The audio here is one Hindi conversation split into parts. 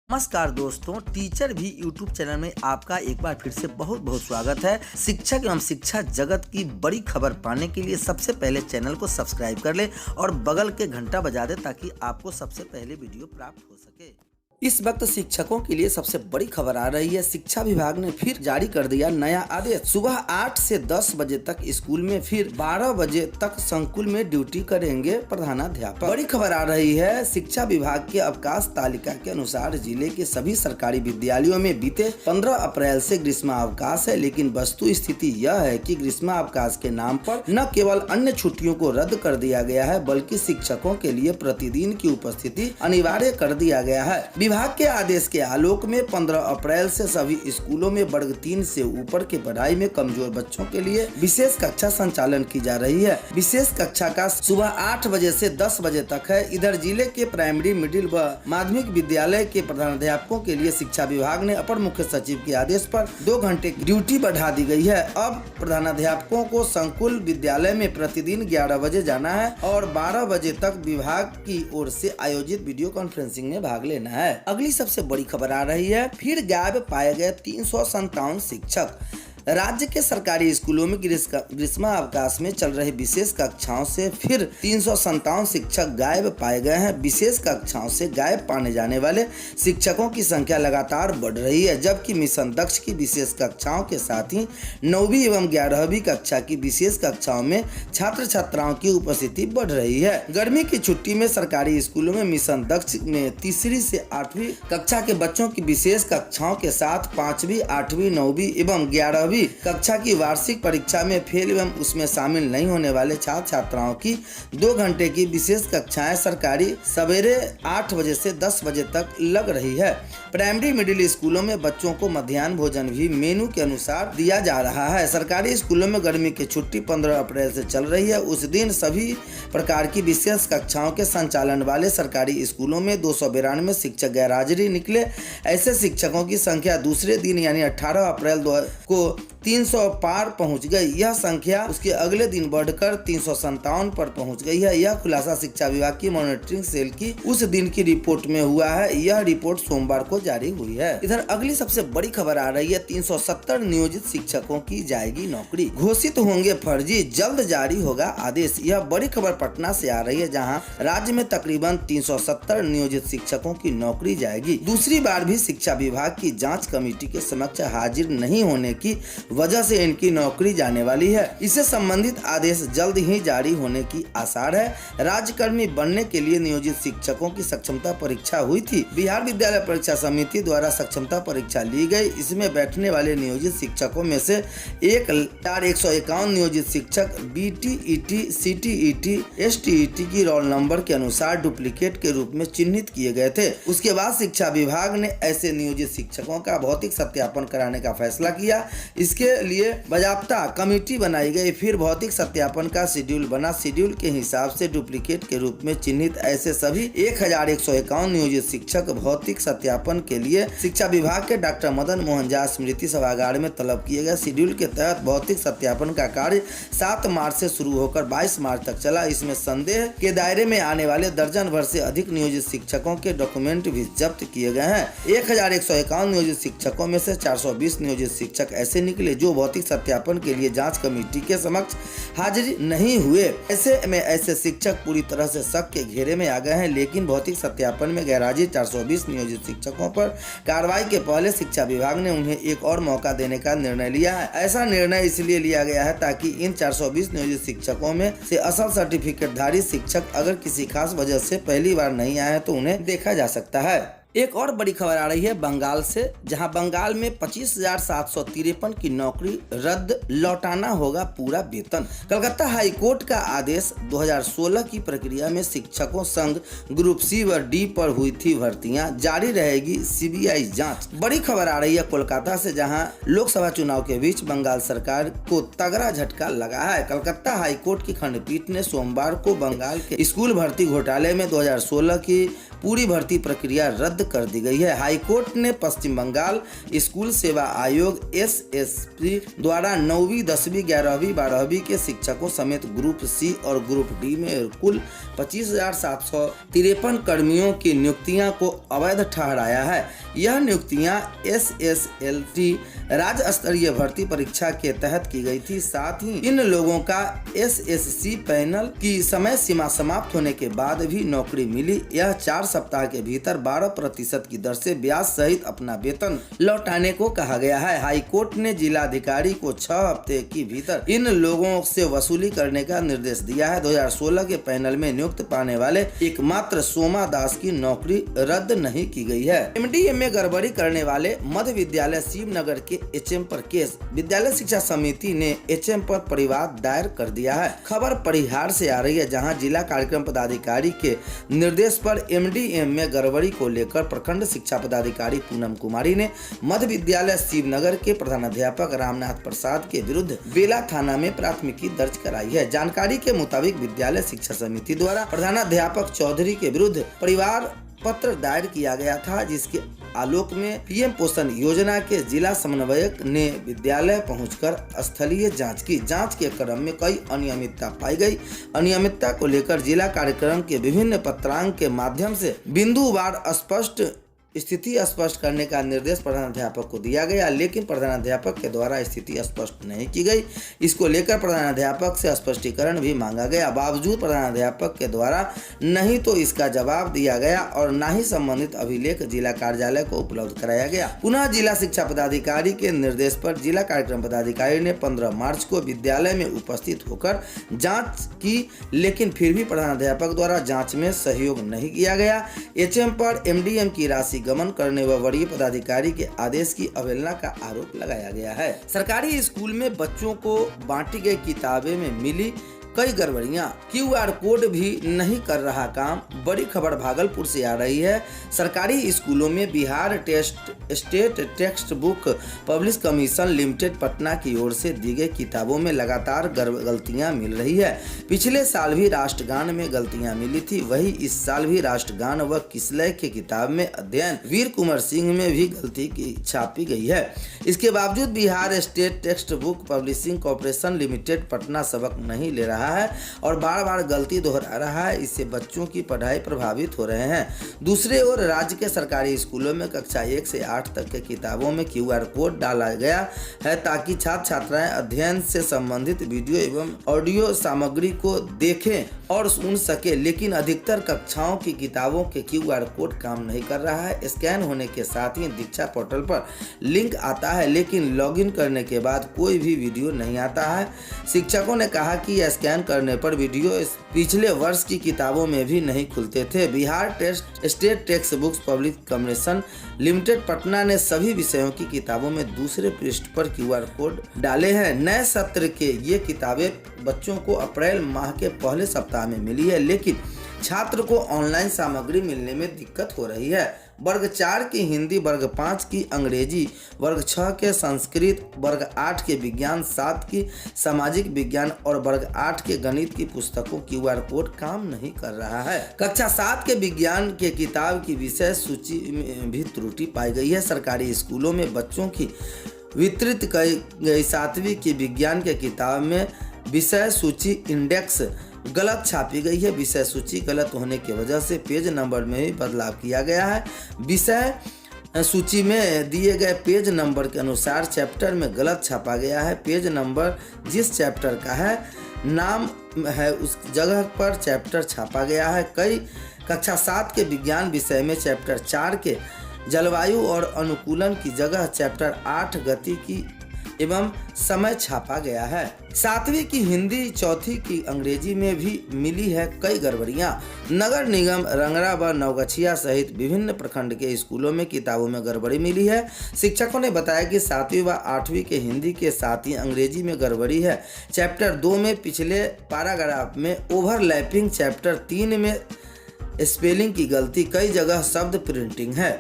नमस्कार दोस्तों, टीचर भी यूट्यूब चैनल में आपका एक बार फिर से बहुत बहुत स्वागत है। शिक्षक एवं शिक्षा जगत की बड़ी खबर पाने के लिए सबसे पहले चैनल को सब्सक्राइब कर ले और बगल के घंटा बजा दे ताकि आपको सबसे पहले वीडियो प्राप्त हो सके। इस वक्त शिक्षकों के लिए सबसे बड़ी खबर आ रही है। शिक्षा विभाग ने फिर जारी कर दिया नया आदेश। सुबह 8 से 10 बजे तक स्कूल में, फिर 12 बजे तक संकुल में ड्यूटी करेंगे प्रधानाध्यापक। बड़ी खबर आ रही है। शिक्षा विभाग के अवकाश तालिका के अनुसार जिले के सभी सरकारी विद्यालयों में बीते 15 अप्रैल से ग्रीष्मावकाश है, लेकिन वस्तु स्थिति यह है कि ग्रीष्मावकाश के नाम पर न केवल अन्य छुट्टियों को रद्द कर दिया गया है, बल्कि शिक्षकों के लिए प्रतिदिन की उपस्थिति अनिवार्य कर दिया गया है। विभाग के आदेश के आलोक में 15 अप्रैल से सभी स्कूलों में वर्ग 3 से ऊपर की पढ़ाई में कमजोर बच्चों के लिए विशेष कक्षा संचालन की जा रही है। विशेष कक्षा का सुबह 8 बजे से 10 बजे तक है। इधर जिले के प्राइमरी, मिडिल व माध्यमिक विद्यालय के प्रधानाध्यापकों के लिए शिक्षा विभाग ने अपर मुख्य सचिव के आदेश पर 2 घंटे की ड्यूटी बढ़ा दी गई है। अब प्रधानाध्यापकों को संकुल विद्यालय में प्रतिदिन 11 बजे जाना है और 12 बजे तक विभाग की ओर से आयोजित वीडियो कॉन्फ्रेंसिंग में भाग लेना है। अगली सबसे बड़ी खबर आ रही है। फिर गायब पाए गए 357 शिक्षक। राज्य के सरकारी स्कूलों में ग्रीष्मावकाश में चल रहे विशेष कक्षाओं से फिर 357 शिक्षक गायब पाए गए हैं। विशेष कक्षाओं से गायब पाने जाने वाले शिक्षकों की संख्या लगातार बढ़ रही है, जबकि मिशन दक्ष की विशेष कक्षाओं के साथ ही 9वीं एवं 11वीं कक्षा की विशेष कक्षाओं में छात्र छात्राओं की उपस्थिति बढ़ रही है। गर्मी की छुट्टी में सरकारी स्कूलों में मिशन दक्ष में 3री से 8वीं कक्षा के बच्चों की विशेष कक्षाओं के साथ 5वीं, 8वीं, 9वीं एवं 11वीं कक्षा की वार्षिक परीक्षा में फेल एवं उसमें शामिल नहीं होने वाले छात्र छात्राओं की 2 घंटे की विशेष कक्षाएं सरकारी सवेरे 8 बजे से 10 बजे तक लग रही है। प्राइमरी, मिडिल स्कूलों में बच्चों को मध्याह्न भोजन भी मेनू के अनुसार दिया जा रहा है। सरकारी स्कूलों में गर्मी की छुट्टी 15 अप्रैल से चल रही है। उस दिन सभी प्रकार की विशेष कक्षाओं के संचालन वाले सरकारी स्कूलों में 292 शिक्षक गैरहाजिरी निकले। ऐसे शिक्षकों की संख्या दूसरे दिन यानी 18 अप्रैल को 300 पार पहुंच गई। यह संख्या उसके अगले दिन बढ़कर 357 पर पहुंच गई है। यह खुलासा शिक्षा विभाग की मॉनिटरिंग सेल की उस दिन की रिपोर्ट में हुआ है। यह रिपोर्ट सोमवार को जारी हुई है। इधर अगली सबसे बड़ी खबर आ रही है। 370 नियोजित शिक्षकों की जाएगी नौकरी। घोषित होंगे फर्जी, जल्द जारी होगा आदेश। यह बड़ी खबर पटना से आ रही है, जहाँ राज्य में तकरीबन 370 नियोजित शिक्षकों की नौकरी जाएगी। दूसरी बार भी शिक्षा विभाग की जाँच कमेटी के समक्ष हाजिर नहीं होने की वजह से इनकी नौकरी जाने वाली है। इससे संबंधित आदेश जल्द ही जारी होने की आसार है। राज्यकर्मी बनने के लिए नियोजित शिक्षकों की सक्षमता परीक्षा हुई थी। बिहार विद्यालय परीक्षा समिति द्वारा सक्षमता परीक्षा ली गई। इसमें बैठने वाले नियोजित शिक्षकों में से 1,151 नियोजित शिक्षक BTET, CTET, STET की रोल नंबर के अनुसार डुप्लीकेट के रूप में चिन्हित किए गए थे। उसके बाद शिक्षा विभाग ने ऐसे नियोजित शिक्षकों का भौतिक सत्यापन कराने का फैसला किया। इसके लिए बाजाप्ता कमेटी बनाई गई। फिर भौतिक सत्यापन का शेड्यूल बना। शेड्यूल के हिसाब से डुप्लीकेट के रूप में चिन्हित ऐसे सभी 1,151 नियोजित शिक्षक भौतिक सत्यापन के लिए शिक्षा विभाग के डॉक्टर मदन मोहन झा स्मृति सभागार में तलब किए गए। शेड्यूल के तहत भौतिक सत्यापन का कार्य 7 मार्च से शुरू होकर 22 मार्च तक चला। इसमें संदेह के दायरे में आने वाले दर्जन भर से अधिक नियोजित शिक्षकों के डॉक्यूमेंट भी जब्त किए गए हैं। 1,151 नियोजित शिक्षकों में से 420 नियोजित शिक्षक ऐसे निकले जो भौतिक सत्यापन के लिए जांच कमेटी के समक्ष हाजिर नहीं हुए। ऐसे में ऐसे शिक्षक पूरी तरह से शक के घेरे में आ गए हैं। लेकिन भौतिक सत्यापन में गैरहाजिर 420 नियोजित शिक्षकों पर कार्रवाई के पहले शिक्षा विभाग ने उन्हें एक और मौका देने का निर्णय लिया है। ऐसा निर्णय इसलिए लिया गया है ताकि इन 420 नियोजित शिक्षकों में से असल सर्टिफिकेटधारी शिक्षक अगर किसी खास वजह से पहली बार नहीं आए तो उन्हें देखा जा सकता है। एक और बड़ी खबर आ रही है बंगाल से, जहां बंगाल में 25,753 की नौकरी रद्द, लौटाना होगा पूरा वेतन। कलकत्ता हाई कोर्ट का आदेश। 2016 की प्रक्रिया में शिक्षकों संघ ग्रुप C व D पर हुई थी भर्तियां, जारी रहेगी CBI जांच। बड़ी खबर आ रही है कोलकाता से, जहां लोकसभा चुनाव के बीच बंगाल सरकार को तगड़ा झटका लगा है। कलकत्ता हाई कोर्ट की खंडपीठ ने सोमवार को बंगाल के स्कूल भर्ती घोटाले में 2016 की पूरी भर्ती प्रक्रिया रद्द कर दी गई है। हाईकोर्ट ने पश्चिम बंगाल स्कूल सेवा आयोग SSP द्वारा 9वीं 10वीं 11वीं 12वीं के शिक्षकों समेत ग्रुप C और ग्रुप D में कुल 25,753 कर्मियों की नियुक्तियां को अवैध ठहराया है। यह नियुक्तियां SSLT राज्य स्तरीय भर्ती परीक्षा के तहत की गई थी। साथ ही इन लोगों का SSC पैनल की समय सीमा समाप्त होने के बाद भी नौकरी मिली। यह 4 सप्ताह के भीतर 12% की दर से ब्याज सहित अपना वेतन लौटाने को कहा गया है। हाईकोर्ट ने जिलाधिकारी को 6 हफ्ते के भीतर इन लोगों से वसूली करने का निर्देश दिया है। 2016 के पैनल में नियुक्त पाने वाले एकमात्र सोमा दास की नौकरी रद्द नहीं की गई है। MDM में गड़बड़ी करने वाले मध्य विद्यालय शिवनगर के HM पर केस। विद्यालय शिक्षा समिति ने HM पर परिवाद दायर कर दिया है। खबर परिहार से आ रही है, जहां जिला कार्यक्रम पदाधिकारी के निर्देश पर MDM में गड़बड़ी को लेकर प्रखंड शिक्षा पदाधिकारी पूनम कुमारी ने मध्य विद्यालय शिवनगर के प्रधानाध्यापक रामनाथ प्रसाद के विरुद्ध बेला थाना में प्राथमिकी दर्ज कराई है। जानकारी के मुताबिक विद्यालय शिक्षा समिति द्वारा प्रधानाध्यापक चौधरी के विरुद्ध परिवार पत्र दायर किया गया था, जिसके आलोक में PM पोषण योजना के जिला समन्वयक ने विद्यालय पहुंचकर स्थलीय जांच की। जांच के क्रम में कई अनियमितता पाई गई। अनियमितता को लेकर जिला कार्यक्रम के विभिन्न पत्रांक के माध्यम से बिंदुवार स्थिति स्पष्ट करने का निर्देश प्रधानाध्यापक को दिया गया, लेकिन प्रधानाध्यापक के द्वारा स्थिति स्पष्ट नहीं की गई। इसको लेकर प्रधानाध्यापक से स्पष्टीकरण भी मांगा गया। बावजूद प्रधानाध्यापक के द्वारा नहीं तो इसका जवाब दिया गया और न ही संबंधित अभिलेख जिला कार्यालय को उपलब्ध कराया गया। पुनः जिला शिक्षा पदाधिकारी के निर्देश पर जिला कार्यक्रम पदाधिकारी ने 15 मार्च को विद्यालय में उपस्थित होकर जाँच की, लेकिन फिर भी प्रधानाध्यापक द्वारा जाँच में सहयोग नहीं किया गया। HM पर MDM की राशि गमन करने व वरीय पदाधिकारी के आदेश की अवहेलना का आरोप लगाया गया है। सरकारी स्कूल में बच्चों को बांटी गई किताबें में मिली कई गड़बड़ियां। QR कोड भी नहीं कर रहा काम। बड़ी खबर भागलपुर से आ रही है। सरकारी स्कूलों में Bihar state text book publish commission limited Patna की ओर से दी गई किताबों में लगातार गलतियां मिल रही है। पिछले साल भी राष्ट्रगान में गलतियां मिली थी, वही इस साल भी राष्ट्रगान व किसलय की किताब में अध्ययन वीर कुंवर सिंह में भी गलती की छापी गई है। इसके बावजूद Bihar state text book publishing corporation limited Patna सबक नहीं ले रहा है और बार बार गलती दोहरा रहा है। इससे बच्चों की पढ़ाई प्रभावित हो रहे हैं। दूसरे ओर राज्य के सरकारी स्कूलों में कक्षा 1 से 8 तक के किताबों में QR कोड डाला गया है, ताकि छात्र छात्राएं अध्ययन से संबंधित वीडियो एवं ऑडियो सामग्री को देखें और सुन सके, लेकिन अधिकतर कक्षाओं की किताबों के QR कोड काम नहीं कर रहा है। स्कैन होने के साथ ही दीक्षा पोर्टल पर लिंक आता है, लेकिन लॉगिन करने के बाद कोई भी वीडियो नहीं आता है। शिक्षकों ने कहा कि यह स्कैन करने पर वीडियो पिछले वर्ष की किताबों में भी नहीं खुलते थे। Bihar state text books public commission limited Patna ने सभी विषयों की किताबों में दूसरे पृष्ठ पर QR कोड डाले हैं। नए सत्र के ये किताबें बच्चों को अप्रैल माह के पहले सप्ताह में मिली है, लेकिन छात्र को ऑनलाइन सामग्री मिलने में दिक्कत हो रही है। वर्ग 4 की हिंदी, वर्ग 5 की अंग्रेजी, वर्ग 6 के संस्कृत, वर्ग 8 के विज्ञान, 7 की सामाजिक विज्ञान और वर्ग 8 के गणित की पुस्तकों QR कोड काम नहीं कर रहा है। कक्षा 7 के विज्ञान के किताब की विषय सूची में भी त्रुटि पाई गई है। सरकारी स्कूलों में बच्चों की वितरित की गई 7वीं की विज्ञान के किताब में विषय सूची इंडेक्स गलत छापी गई है। विषय सूची गलत होने की वजह से पेज नंबर में भी बदलाव किया गया है। विषय सूची में दिए गए पेज नंबर के अनुसार चैप्टर में गलत छापा गया है। पेज नंबर जिस चैप्टर का है नाम है उस जगह पर चैप्टर छापा गया है। कई कक्षा 7 के विज्ञान विषय में चैप्टर 4 के जलवायु और अनुकूलन की जगह चैप्टर 8 गति की एवं समय छापा गया है। 7वीं की हिंदी, 4थी की अंग्रेजी में भी मिली है कई गड़बड़ियां। नगर निगम रंगरा व नवगछिया सहित विभिन्न प्रखंड के स्कूलों में किताबों में गड़बड़ी मिली है। शिक्षकों ने बताया कि 7वीं व 8वीं के हिंदी के साथ ही अंग्रेजी में गड़बड़ी है। चैप्टर 2 में पिछले पैराग्राफ में ओवरलैपिंग, चैप्टर 3 में स्पेलिंग की गलती, कई जगह शब्द प्रिंटिंग है।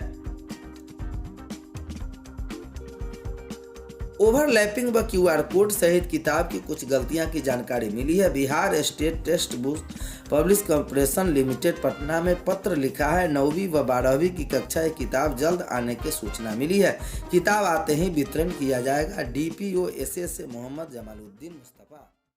ओवरलैपिंग व QR कोड सहित किताब की कुछ गलतियां की जानकारी मिली है। Bihar state text book publish corporation limited Patna में पत्र लिखा है। 9वीं व 12वीं की कक्षा की किताब जल्द आने की सूचना मिली है। किताब आते ही वितरण किया जाएगा। DPO SS Mohammad Jamaluddin Mustafa.